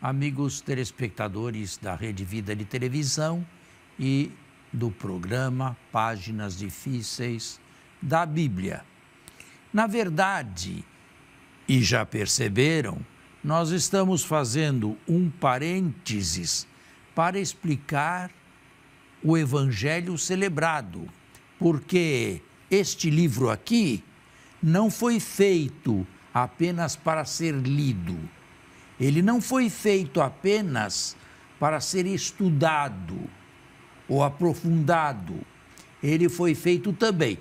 amigos telespectadores da Rede Vida de Televisão e do programa Páginas Difíceis da Bíblia. Na verdade, e já perceberam, nós estamos fazendo um parênteses para explicar o Evangelho celebrado, porque este livro aqui não foi feito apenas para ser lido. Ele não foi feito apenas para ser estudado ou aprofundado. Ele foi feito também,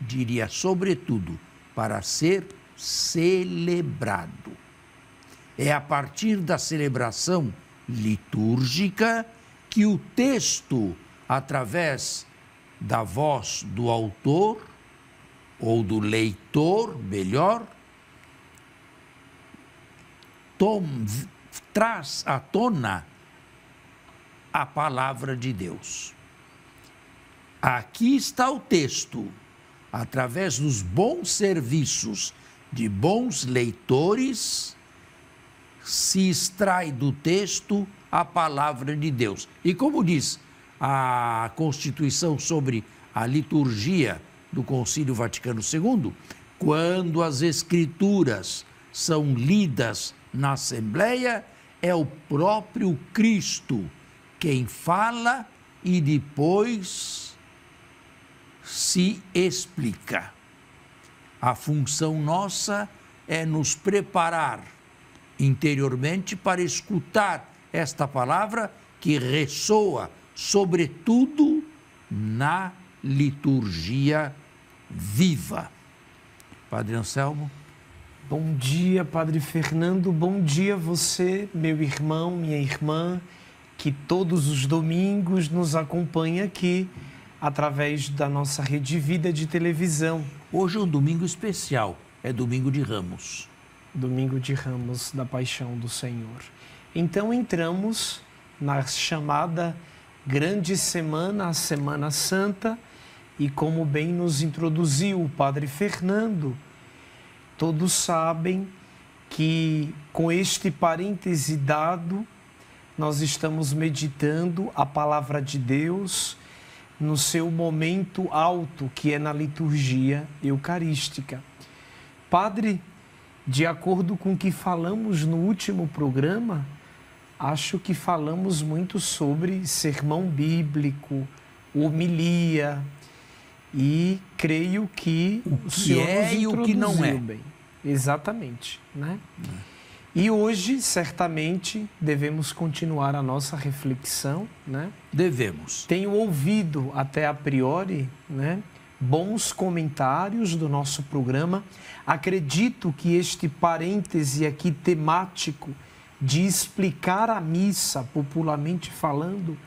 diria sobretudo, para ser celebrado. É a partir da celebração litúrgica que o texto, através da voz do autor ou do leitor, melhor, traz à tona a palavra de Deus. Aqui está o texto, através dos bons serviços de bons leitores, se extrai do texto a palavra de Deus. E como diz a Constituição sobre a liturgia do Concílio Vaticano II, quando as Escrituras são lidas na Assembleia, é o próprio Cristo quem fala e depois se explica. A função nossa é nos preparar interiormente para escutar esta palavra que ressoa, sobretudo, na liturgia viva. Padre Anselmo? Bom dia, Padre Fernando. Bom dia a você, meu irmão, minha irmã, que todos os domingos nos acompanha aqui através da nossa Rede Vida de Televisão. Hoje é um domingo especial, é domingo de Ramos. Domingo de Ramos da Paixão do Senhor. Então entramos na chamada Grande Semana, a Semana Santa, e como bem nos introduziu o Padre Fernando, todos sabem que com este parêntese dado, nós estamos meditando a palavra de Deus no seu momento alto, que é na liturgia eucarística. Padre, de acordo com o que falamos no último programa, acho que falamos muito sobre sermão bíblico, homilia, e creio que o que é e o que não é. Bem. Exatamente, né? E hoje, certamente, devemos continuar a nossa reflexão, né? Devemos. Tenho ouvido, até a priori, né, bons comentários do nosso programa. Acredito que este parêntese aqui temático de explicar a missa, popularmente falando,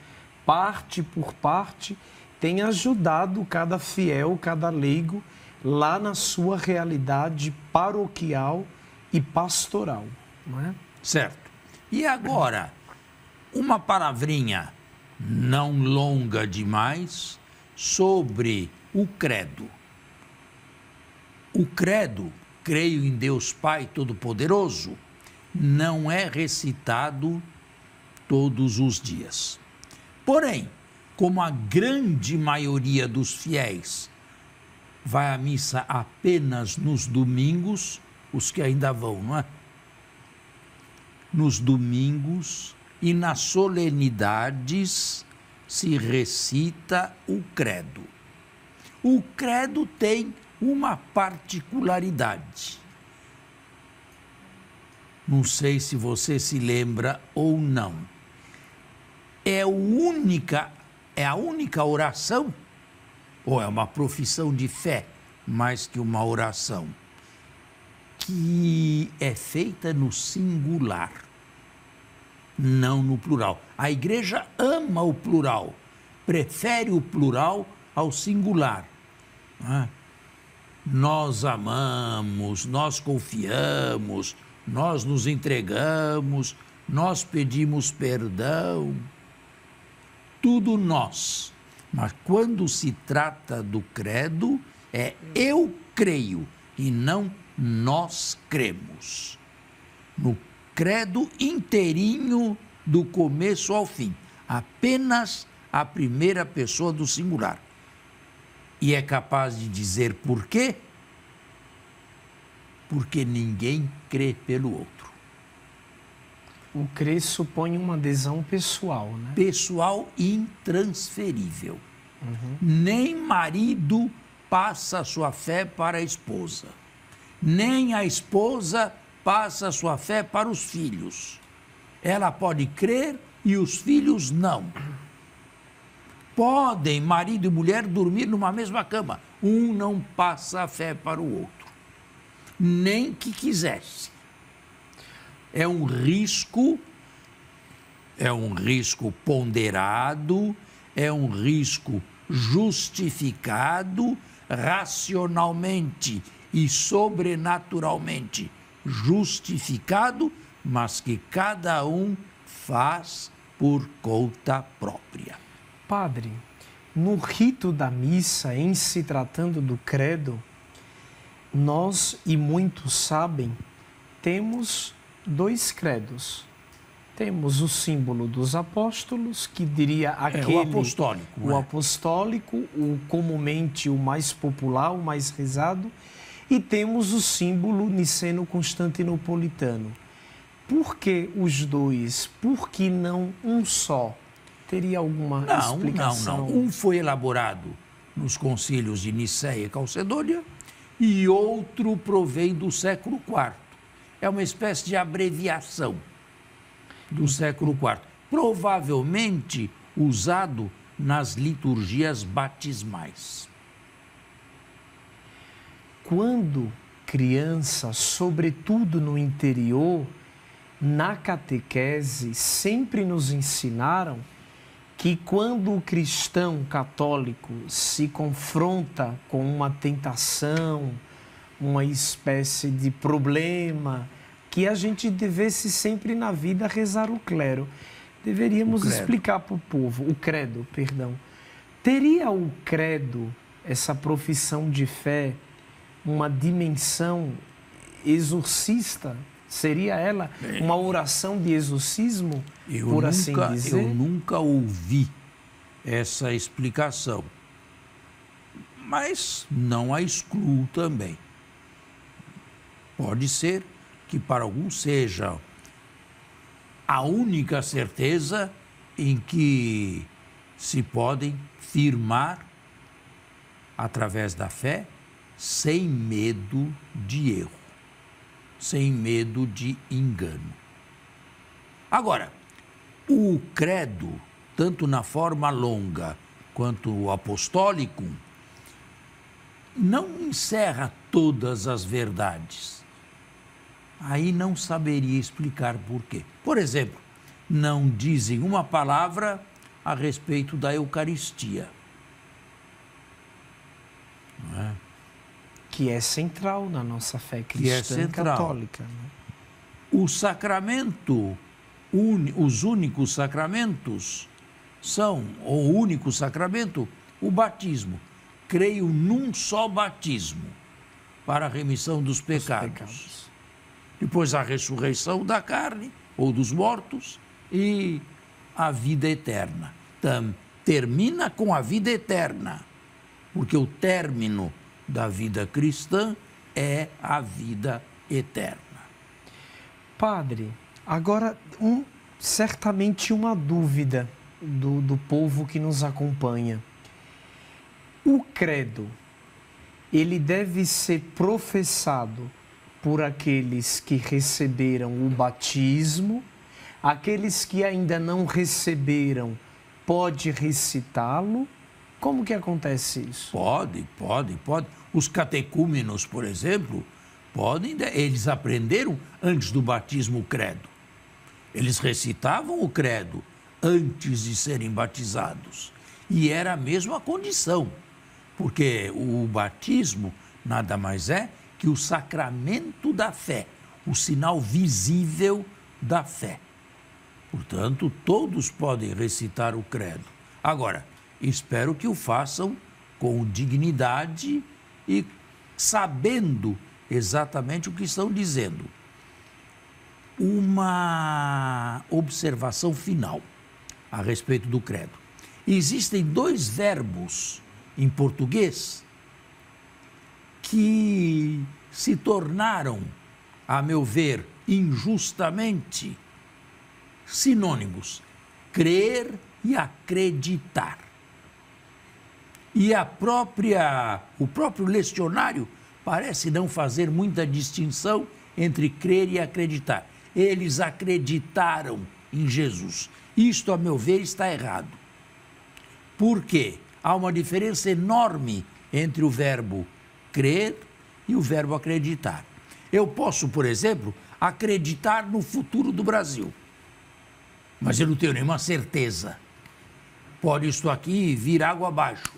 parte por parte, tem ajudado cada fiel, cada leigo, lá na sua realidade paroquial e pastoral. Não é? Certo. E agora, uma palavrinha não longa demais sobre o credo. O credo, creio em Deus Pai Todo-Poderoso, não é recitado todos os dias. Porém, como a grande maioria dos fiéis vai à missa apenas nos domingos, os que ainda vão, não é? Nos domingos e nas solenidades se recita o credo. O credo tem uma particularidade. Não sei se você se lembra ou não. É a única oração, ou é uma profissão de fé, mais que uma oração, que é feita no singular, não no plural. A igreja ama o plural, prefere o plural ao singular. Nós amamos, nós confiamos, nós nos entregamos, nós pedimos perdão, tudo nós. Mas quando se trata do credo, é eu creio e não nós cremos. No credo inteirinho do começo ao fim. Apenas a primeira pessoa do singular. E é capaz de dizer por quê? Porque ninguém crê pelo outro. O crer supõe uma adesão pessoal, né? Pessoal intransferível. Nem marido passa a sua fé para a esposa. Nem a esposa passa a sua fé para os filhos. Ela pode crer e os filhos não. Podem marido e mulher dormir numa mesma cama. Um não passa a fé para o outro. Nem que quisesse. É um risco ponderado, é um risco justificado, racionalmente e sobrenaturalmente justificado, mas que cada um faz por conta própria. Padre, no rito da missa, em se tratando do credo, nós, e muitos sabem, temos 2 credos. Temos o símbolo dos apóstolos, que diria aquele... o apostólico. O apostólico, o comumente o mais popular, o mais rezado. E temos o símbolo niceno-constantinopolitano. Por que os 2? Por que não um só? Teria alguma explicação? Não. Um foi elaborado nos concílios de Nicéia e Calcedônia e outro provém do século IV. É uma espécie de abreviação do século IV, provavelmente usado nas liturgias batismais. Quando criança, sobretudo no interior, na catequese, sempre nos ensinaram que quando o cristão católico se confronta com uma tentação, uma espécie de problema, que a gente devesse sempre na vida rezar o clero. Deveríamos explicar para o povo, o credo, perdão. Teria o credo, essa profissão de fé, uma dimensão exorcista? Seria ela uma oração de exorcismo, por assim dizer? Eu nunca ouvi essa explicação, mas não a excluo também. Pode ser que para alguns seja a única certeza em que se podem firmar através da fé sem medo de erro, sem medo de engano. Agora, o credo, tanto na forma longa quanto o apostólico, não encerra todas as verdades. Aí não saberia explicar por quê. Por exemplo, não dizem uma palavra a respeito da Eucaristia. Não é? Que é central na nossa fé cristã católica. Né? O sacramento, os únicos sacramentos são, o único sacramento, o batismo. Creio num só batismo para a remissão dos pecados. Depois a ressurreição da carne ou dos mortos e a vida eterna. Termina com a vida eterna, porque o término da vida cristã é a vida eterna. Padre, agora certamente uma dúvida do povo que nos acompanha. O credo, ele deve ser professado por aqueles que receberam o batismo, aqueles que ainda não receberam, pode recitá-lo? Como que acontece isso? Pode. Os catecúmenos, por exemplo, podem, eles aprenderam antes do batismo o credo. Eles recitavam o credo antes de serem batizados. E era a mesma condição, porque o batismo nada mais é que o sacramento da fé, o sinal visível da fé. Portanto, todos podem recitar o credo. Agora, espero que o façam com dignidade e sabendo exatamente o que estão dizendo. uma observação final a respeito do credo. Existem dois verbos em português que se tornaram, a meu ver, injustamente sinônimos: crer e acreditar. E o próprio lecionário parece não fazer muita distinção entre crer e acreditar. Eles acreditaram em Jesus. Isto, a meu ver, está errado. Por quê? Há uma diferença enorme entre o verbo crer e o verbo acreditar. Eu posso, por exemplo, acreditar no futuro do Brasil, mas eu não tenho nenhuma certeza. Pode isto aqui vir água abaixo.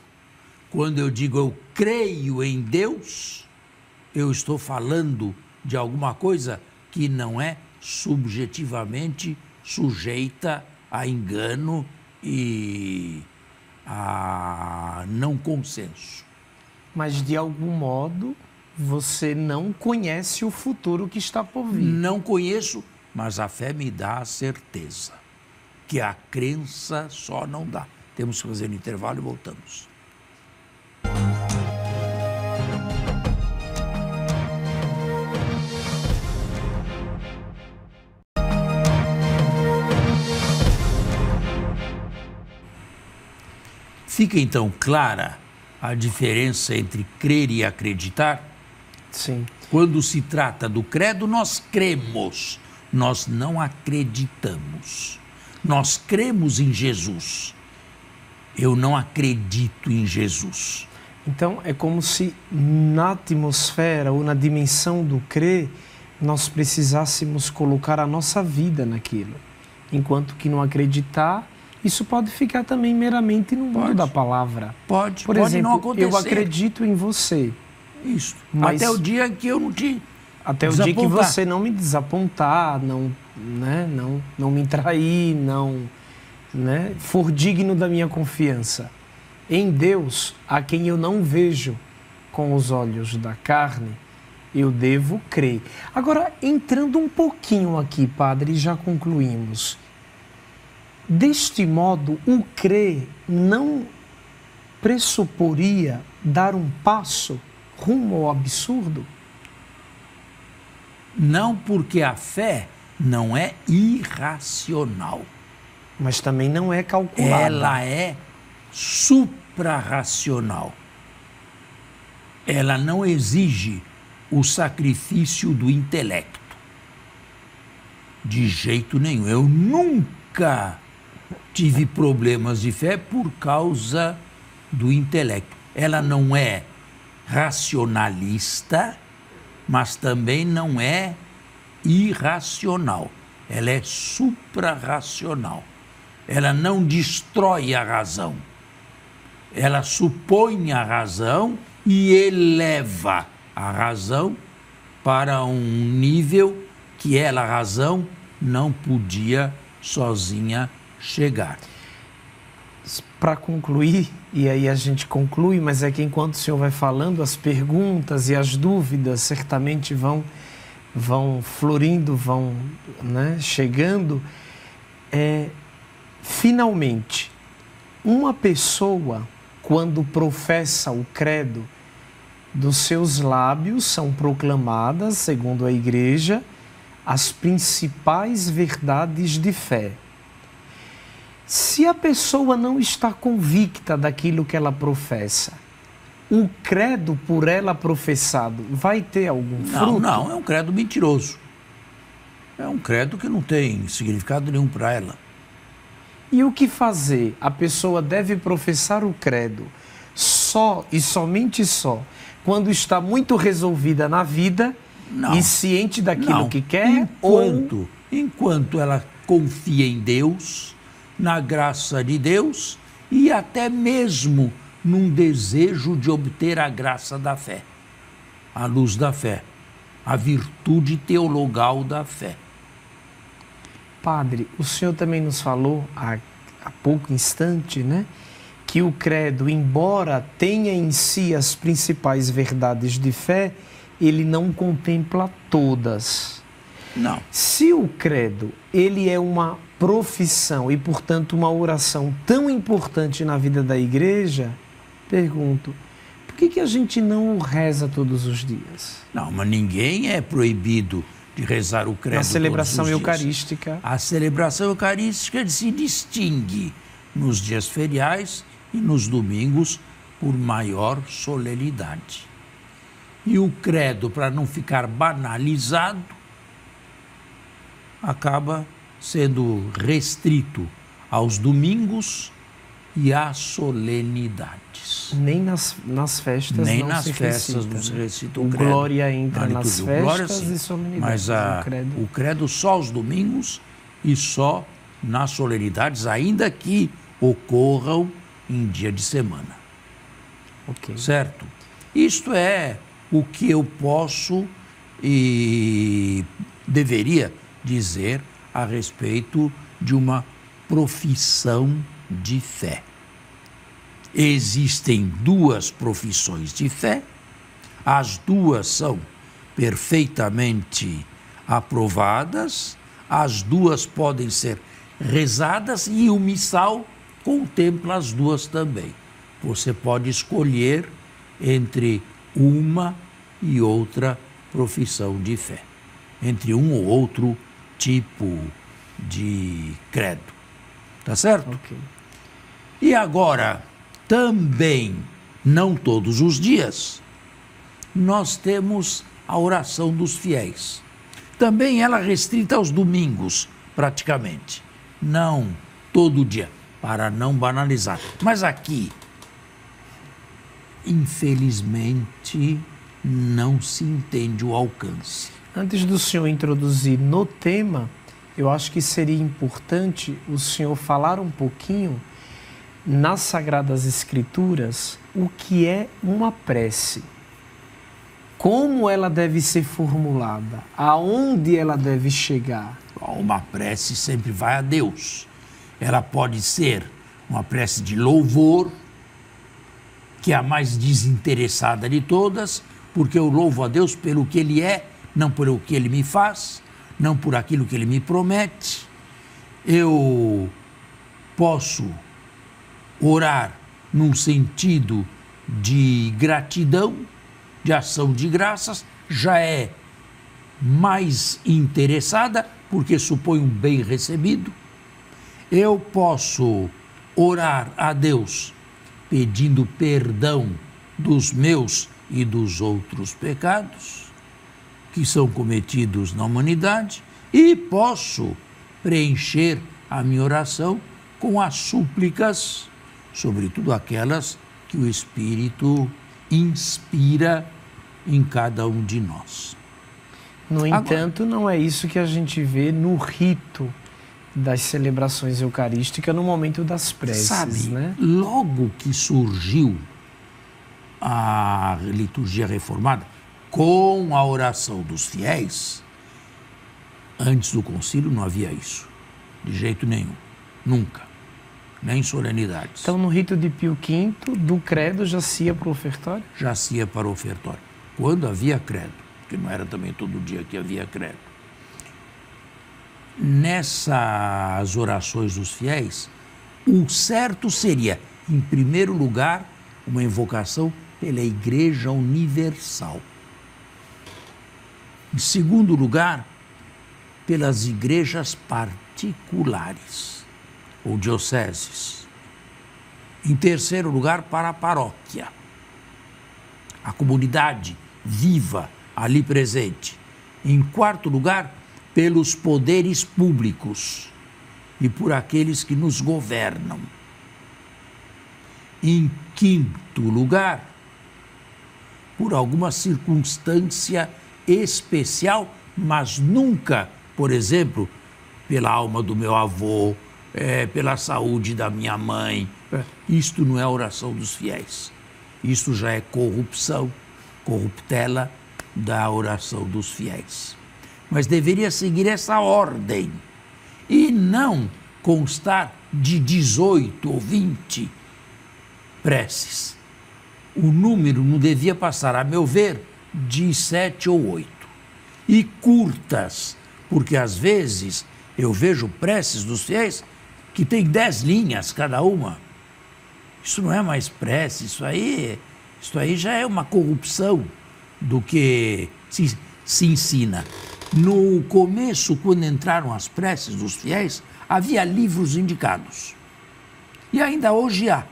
Quando eu digo eu creio em Deus, eu estou falando de alguma coisa que não é subjetivamente sujeita a engano e a não consenso. Mas, de algum modo, você não conhece o futuro que está por vir. Não conheço, mas a fé me dá a certeza que a crença só não dá. Temos que fazer um intervalo e voltamos. Fica então clara a diferença entre crer e acreditar? Sim. Quando se trata do credo, nós cremos, nós não acreditamos. Nós cremos em Jesus. Eu não acredito em Jesus. Então, é como se na atmosfera ou na dimensão do crer, nós precisássemos colocar a nossa vida naquilo. Enquanto que no acreditar, isso pode ficar também meramente no mundo da palavra. Pode exemplo, não acontecer. Eu acredito em você. Isso. Mas até o dia que eu não te até o dia que você não me desapontar, não me trair, não for digno da minha confiança. Em Deus, a quem eu não vejo com os olhos da carne, eu devo crer. Agora, entrando um pouquinho aqui, padre, já concluímos. Deste modo, o crer não pressuporia dar um passo rumo ao absurdo? Não, porque a fé não é irracional. Mas também não é calculada. Ela é suprarracional. Ela não exige o sacrifício do intelecto. De jeito nenhum. Eu nunca tive problemas de fé por causa do intelecto. Ela não é racionalista, mas também não é irracional. Ela é suprarracional. Ela não destrói a razão. Ela supõe a razão e eleva a razão para um nível que ela, a razão, não podia sozinha chegar. Para concluir, e aí a gente conclui, mas é que enquanto o senhor vai falando, as perguntas e as dúvidas certamente vão florindo, vão chegando. Finalmente, uma pessoa, quando professa o credo, dos seus lábios são proclamadas, segundo a Igreja, as principais verdades de fé. Se a pessoa não está convicta daquilo que ela professa, o credo por ela professado vai ter algum fruto? Não, é um credo mentiroso. É um credo que não tem significado nenhum para ela. E o que fazer? A pessoa deve professar o credo só e somente só quando está muito resolvida na vida e ciente daquilo que quer? Enquanto ela confia em Deus, na graça de Deus e até mesmo num desejo de obter a graça da fé, a luz da fé, a virtude teologal da fé. Padre, o senhor também nos falou há pouco instante, que o credo, embora tenha em si as principais verdades de fé, ele não contempla todas. Não. Se o credo, ele é uma profissão e, portanto, uma oração tão importante na vida da igreja, pergunto, por que a gente não o reza todos os dias? Não, mas ninguém é proibido de rezar o credo. Na celebração todos os dias. eucarística. A celebração eucarística se distingue nos dias feriais e nos domingos por maior solenidade. E o credo, para não ficar banalizado, acaba sendo restrito aos domingos e às solenidades. Nem nas festas Nem não nas se festas recita, não se recita o o credo. glória entra Na nas liturgia, o glória, festas sim. e solenidades. Mas o credo só aos domingos e só nas solenidades, ainda que ocorram em dia de semana. Ok. Certo? Isto é o que eu posso e deveria dizer a respeito de uma profissão de fé. Existem duas profissões de fé, as duas são perfeitamente aprovadas, as duas podem ser rezadas e o missal contempla as duas também. Você pode escolher entre uma e outra profissão de fé, entre um ou outro tipo de credo. Tá certo? Ok. E agora, também, não todos os dias, nós temos a oração dos fiéis. Também ela restrita aos domingos, praticamente. Não todo dia, para não banalizar. Mas aqui, infelizmente, não se entende o alcance. Antes do senhor introduzir no tema, eu acho que seria importante o senhor falar um pouquinho nas Sagradas Escrituras o que é uma prece. Como ela deve ser formulada, aonde ela deve chegar. Uma prece sempre vai a Deus. Ela pode ser uma prece de louvor, que é a mais desinteressada de todas, porque eu louvo a Deus pelo que Ele é, não pelo que Ele me faz, não por aquilo que Ele me promete. Eu posso orar num sentido de gratidão, de ação de graças, já é mais interessada, porque supõe um bem recebido. Eu posso orar a Deus pedindo perdão dos meus e dos outros pecados que são cometidos na humanidade e posso preencher a minha oração com as súplicas, sobretudo aquelas que o Espírito inspira em cada um de nós. No entanto, não é isso que a gente vê no rito das celebrações eucarísticas no momento das preces, sabe, né? Logo que surgiu a liturgia reformada, com a oração dos fiéis, antes do concílio não havia isso, de jeito nenhum, nunca, nem solenidades. Então, no rito de Pio V, do credo já se ia para o ofertório? Já se ia para o ofertório, quando havia credo, porque não era também todo dia que havia credo. Nessas orações dos fiéis, o certo seria, em primeiro lugar, uma invocação pela Igreja Universal. Em segundo lugar, pelas igrejas particulares ou dioceses. Em terceiro lugar, para a paróquia, a comunidade viva ali presente. Em quarto lugar, pelos poderes públicos e por aqueles que nos governam. Em quinto lugar, por alguma circunstância especial, mas nunca, por exemplo, pela alma do meu avô, pela saúde da minha mãe. Isto não é a oração dos fiéis. Isto já é corrupção, corruptela da oração dos fiéis. Mas deveria seguir essa ordem e não constar de 18 ou 20 preces. O número não devia passar, a meu ver, de 7 ou 8. E curtas, Porque às vezes eu vejo preces dos fiéis que tem 10 linhas cada uma. Isso não é mais prece, isso aí já é uma corrupção do que se ensina. No começo, quando entraram as preces dos fiéis, havia livros indicados. E ainda hoje há.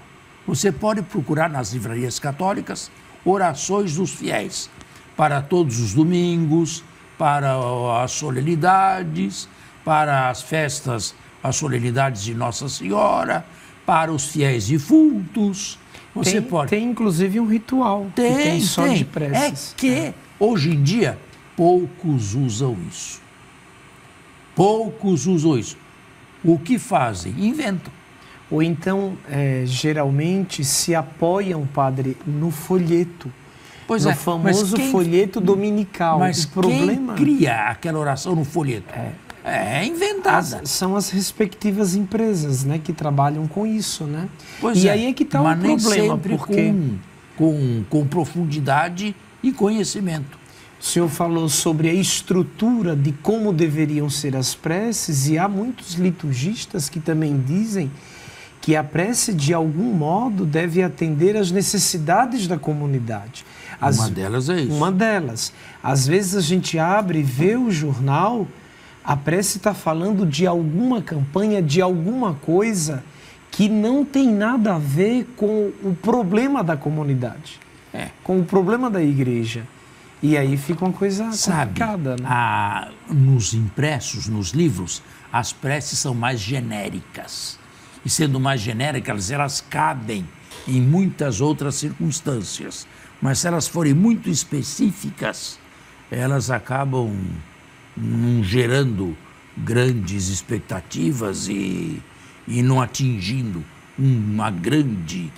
Você pode procurar nas livrarias católicas orações dos fiéis para todos os domingos, para as solenidades, para as festas, as solenidades de Nossa Senhora, para os fiéis defuntos. Você pode... Tem inclusive um ritual. Tem só de preces. É que, hoje em dia, poucos usam isso. Poucos usam isso. O que fazem? Inventam. Ou então, geralmente, se apoiam, padre, no folheto. Pois no famoso folheto dominical. Mas quem cria aquela oração no folheto? É inventada. São as respectivas empresas, né, que trabalham com isso, né? Pois aí é que está o problema. Sempre porque com profundidade e conhecimento. O senhor falou sobre a estrutura de como deveriam ser as preces, e há muitos liturgistas que também dizem que a prece, de algum modo, deve atender às necessidades da comunidade. Uma delas é isso. Uma delas. Às vezes a gente abre e vê o jornal, a prece está falando de alguma campanha, de alguma coisa que não tem nada a ver com o problema da comunidade, com o problema da igreja. E aí fica uma coisa complicada, né? Nos impressos, nos livros, as preces são mais genéricas. E sendo mais genéricas, elas cabem em muitas outras circunstâncias. Mas se elas forem muito específicas, elas acabam gerando grandes expectativas e não atingindo uma grande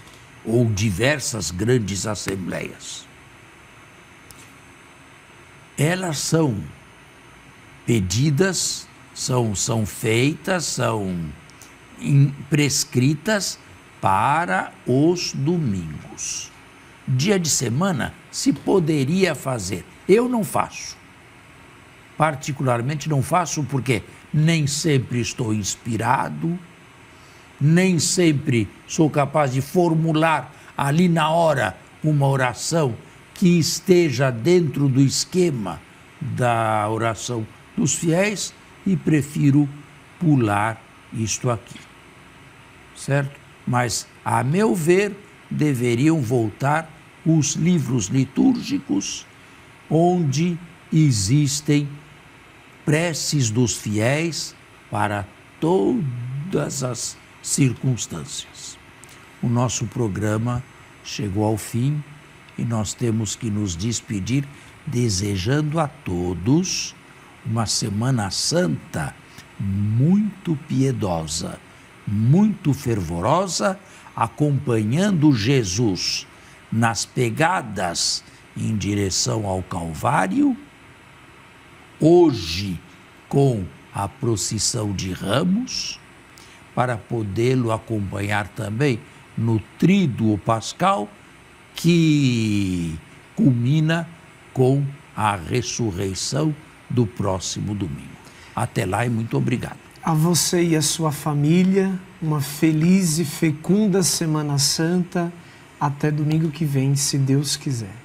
ou diversas grandes assembleias. Elas são pedidas, são feitas, são prescritas para os domingos. Dia de semana se poderia fazer. Eu não faço. Particularmente não faço porque nem sempre estou inspirado, nem sempre sou capaz de formular ali na hora uma oração que esteja dentro do esquema da oração dos fiéis e prefiro pular isto aqui. Certo? Mas, a meu ver, deveriam voltar os livros litúrgicos onde existem preces dos fiéis para todas as circunstâncias. O nosso programa chegou ao fim e nós temos que nos despedir desejando a todos uma Semana Santa muito piedosa, muito fervorosa, acompanhando Jesus nas pegadas em direção ao Calvário, hoje com a procissão de Ramos, para podê-lo acompanhar também no Tríduo Pascal, que culmina com a ressurreição do próximo domingo. Até lá e muito obrigado. A você e a sua família, uma feliz e fecunda Semana Santa. Até domingo que vem, se Deus quiser.